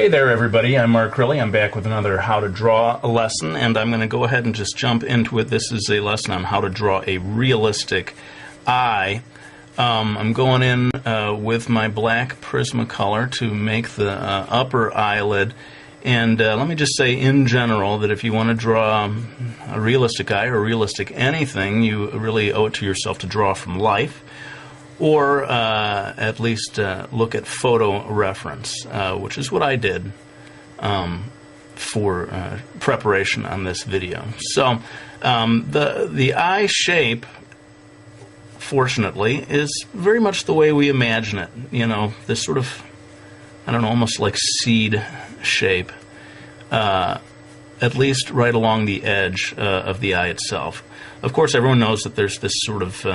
Hey there everybody, I'm Mark Riley. I'm back with another how to draw lesson, and I'm going to go ahead and just jump into it. This is a lesson on how to draw a realistic eye. I'm going in with my black Prismacolor to make the upper eyelid, and let me just say in general that if you want to draw a realistic eye or a realistic anything, you really owe it to yourself to draw from life, or at least look at photo reference, which is what I did for preparation on this video. So the eye shape, fortunately, is very much the way we imagine it. You know, this sort of, I don't know, almost like seed shape, at least right along the edge of the eye itself. Of course, everyone knows that there's this sort of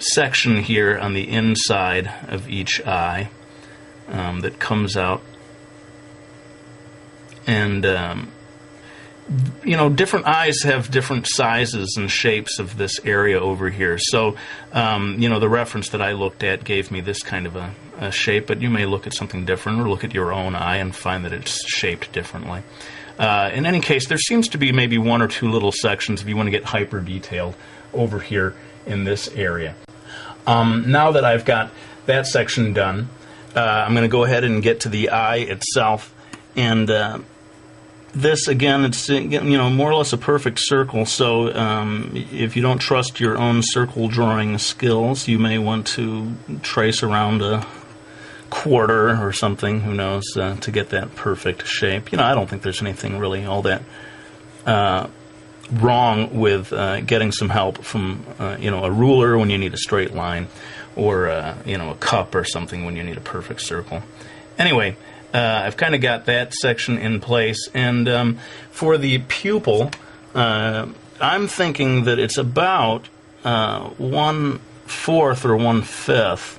section here on the inside of each eye that comes out, and you know, different eyes have different sizes and shapes of this area over here. So you know, the reference that I looked at gave me this kind of a shape, but you may look at something different or look at your own eye and find that it's shaped differently. In any case, there seems to be maybe one or two little sections if you want to get hyper detailed over here in this area. Now that I've got that section done, I'm going to go ahead and get to the eye itself, and this, again, it's, you know, more or less a perfect circle. So if you don't trust your own circle drawing skills, you may want to trace around a quarter or something, who knows, to get that perfect shape. You know, I don't think there's anything really all that wrong with getting some help from you know, a ruler when you need a straight line, or you know, a cup or something when you need a perfect circle. Anyway, I've kind of got that section in place, and for the pupil, I'm thinking that it's about 1/4 or 1/5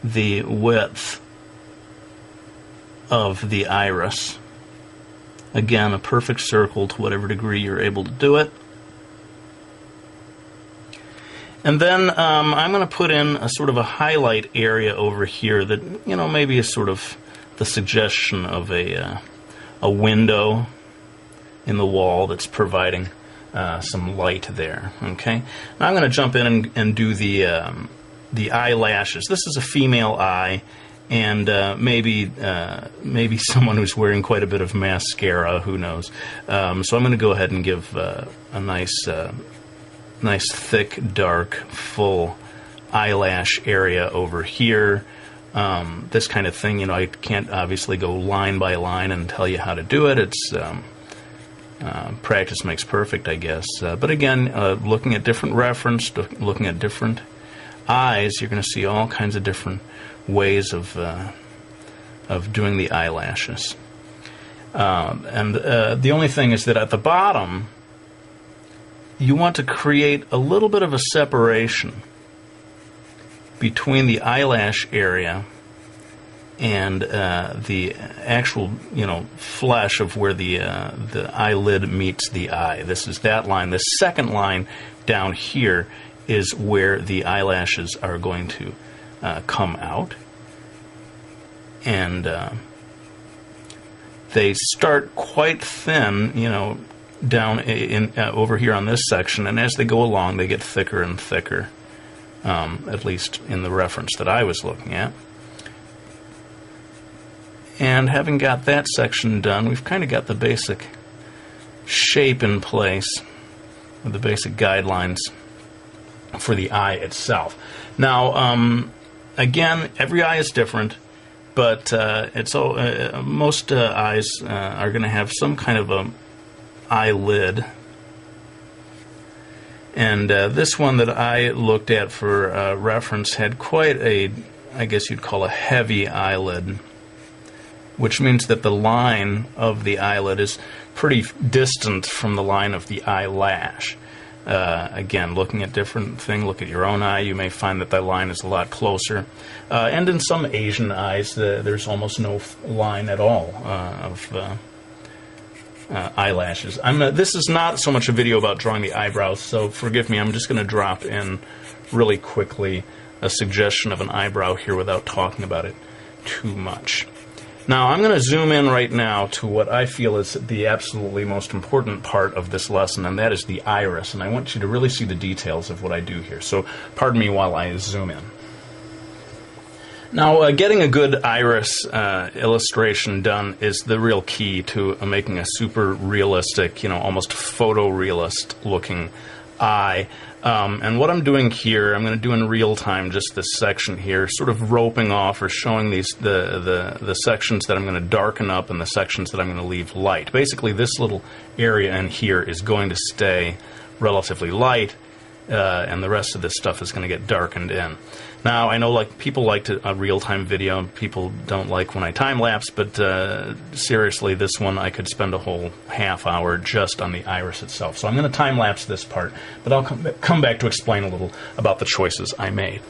the width of the iris. Again, a perfect circle to whatever degree you're able to do it. And then I'm going to put in a sort of a highlight area over here that, you know, maybe is sort of the suggestion of a window in the wall that's providing some light there. Okay. Now I'm going to jump in and do the eyelashes. This is a female eye, and maybe someone who's wearing quite a bit of mascara, who knows. So I'm going to go ahead and give a nice thick, dark, full eyelash area over here. This kind of thing, you know, I can't obviously go line by line and tell you how to do it. It's practice makes perfect, I guess. But again, looking at different reference, looking at different eyes, you're going to see all kinds of different ways of doing the eyelashes. And the only thing is that at the bottom, you want to create a little bit of a separation between the eyelash area and the actual, you know, flesh of where the eyelid meets the eye. This is that line. The second line down here is where the eyelashes are going to come out, and they start quite thin, you know, down over here on this section, and as they go along, they get thicker and thicker, at least in the reference that I was looking at. And having got that section done, we've kind of got the basic shape in place, with the basic guidelines for the eye itself. Now, again, every eye is different, but most eyes are going to have some kind of a eyelid, and this one that I looked at for reference had quite a, I guess you'd call a heavy eyelid, which means that the line of the eyelid is pretty distant from the line of the eyelash. Again, looking at different things, look at your own eye, you may find that line is a lot closer. And in some Asian eyes, there's almost no line at all of eyelashes. This is not so much a video about drawing the eyebrows, so forgive me, I'm just going to drop in really quickly a suggestion of an eyebrow here without talking about it too much. Now, I'm going to zoom in right now to what I feel is the absolutely most important part of this lesson, and that is the iris. And I want you to really see the details of what I do here. So, pardon me while I zoom in. Now, getting a good iris illustration done is the real key to making a super realistic, almost photorealist looking eye. And what I'm doing here, I'm going to do in real time just this section here, sort of roping off or showing the sections that I'm going to darken up and the sections that I'm going to leave light. Basically, this little area in here is going to stay relatively light, and the rest of this stuff is going to get darkened in. Now, I know people like a real-time video, and people don't like when I time-lapse, but seriously, this one I could spend a whole half hour just on the iris itself. So I'm going to time-lapse this part, but I'll come back to explain a little about the choices I made.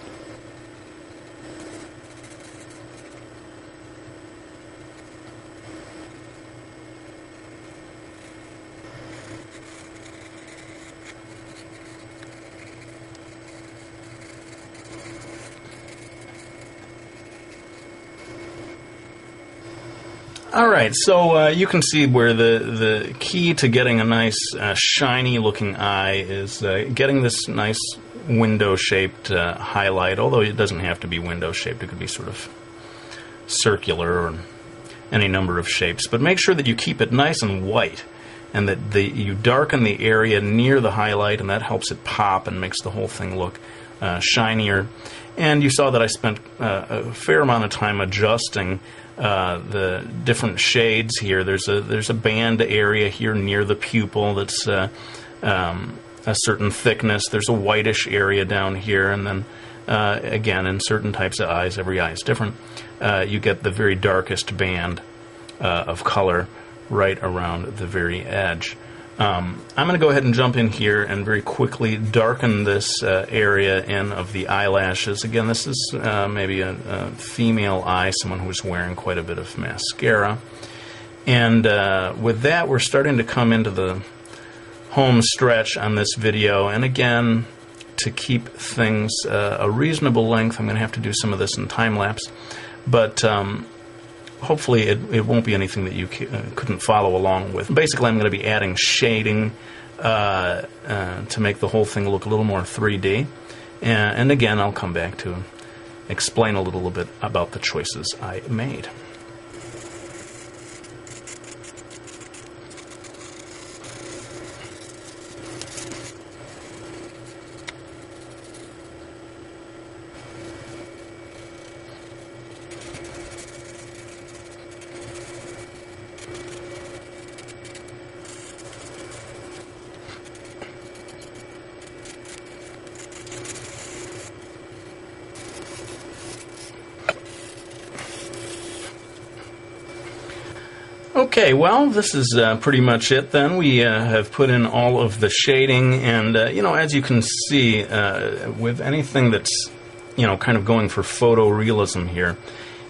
Alright, so you can see where the key to getting a nice shiny looking eye is getting this nice window shaped highlight, although it doesn't have to be window shaped, it could be sort of circular or any number of shapes. But make sure that you keep it nice and white, and that you darken the area near the highlight, and that helps it pop and makes the whole thing look shinier. And you saw that I spent a fair amount of time adjusting the different shades here. There's a band area here near the pupil that's a certain thickness. There's a whitish area down here, and then again, in certain types of eyes, every eye is different, you get the very darkest band of color right around the very edge. I'm going to go ahead and jump in here and very quickly darken this area in of the eyelashes. Again, this is maybe a female eye, someone who's wearing quite a bit of mascara. And with that, we're starting to come into the home stretch on this video. And again, to keep things a reasonable length, I'm going to have to do some of this in time-lapse. But hopefully it won't be anything that you couldn't follow along with. Basically, I'm going to be adding shading to make the whole thing look a little more 3D. And again, I'll come back to explain a little bit about the choices I made. Okay, well, this is pretty much it then. We have put in all of the shading, and, as you can see, with anything that's, kind of going for photorealism here,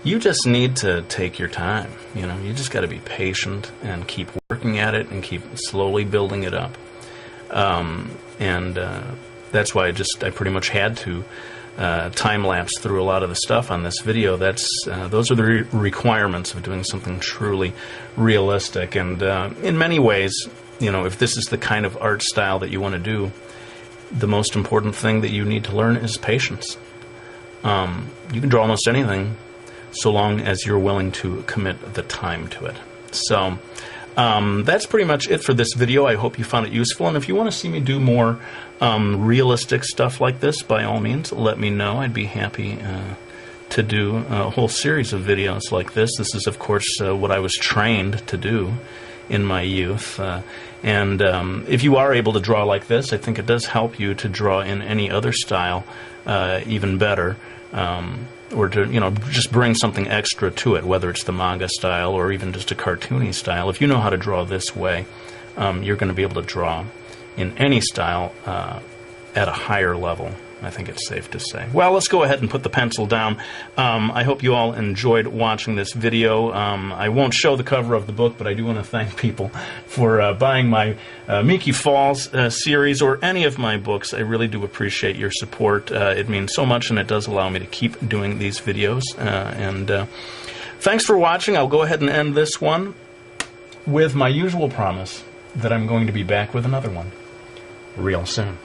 you just need to take your time. You just got to be patient and keep working at it and keep slowly building it up. And that's why I pretty much had to time-lapse through a lot of the stuff on this video. Those are the requirements of doing something truly realistic. And in many ways, if this is the kind of art style that you want to do, the most important thing that you need to learn is patience. You can draw almost anything so long as you're willing to commit the time to it. So that's pretty much it for this video. I hope you found it useful, and if you want to see me do more realistic stuff like this, by all means, let me know. I'd be happy to do a whole series of videos like this. This is, of course, what I was trained to do in my youth. And if you are able to draw like this, I think it does help you to draw in any other style even better. Or to, just bring something extra to it, whether it's the manga style or even just a cartoony style. If you know how to draw this way, you're going to be able to draw in any style at a higher level. I think it's safe to say. Well, let's go ahead and put the pencil down. I hope you all enjoyed watching this video. I won't show the cover of the book, but I do want to thank people for buying my Miki Falls series or any of my books. I really do appreciate your support. It means so much, and it does allow me to keep doing these videos. Thanks for watching. I'll go ahead and end this one with my usual promise that I'm going to be back with another one real soon.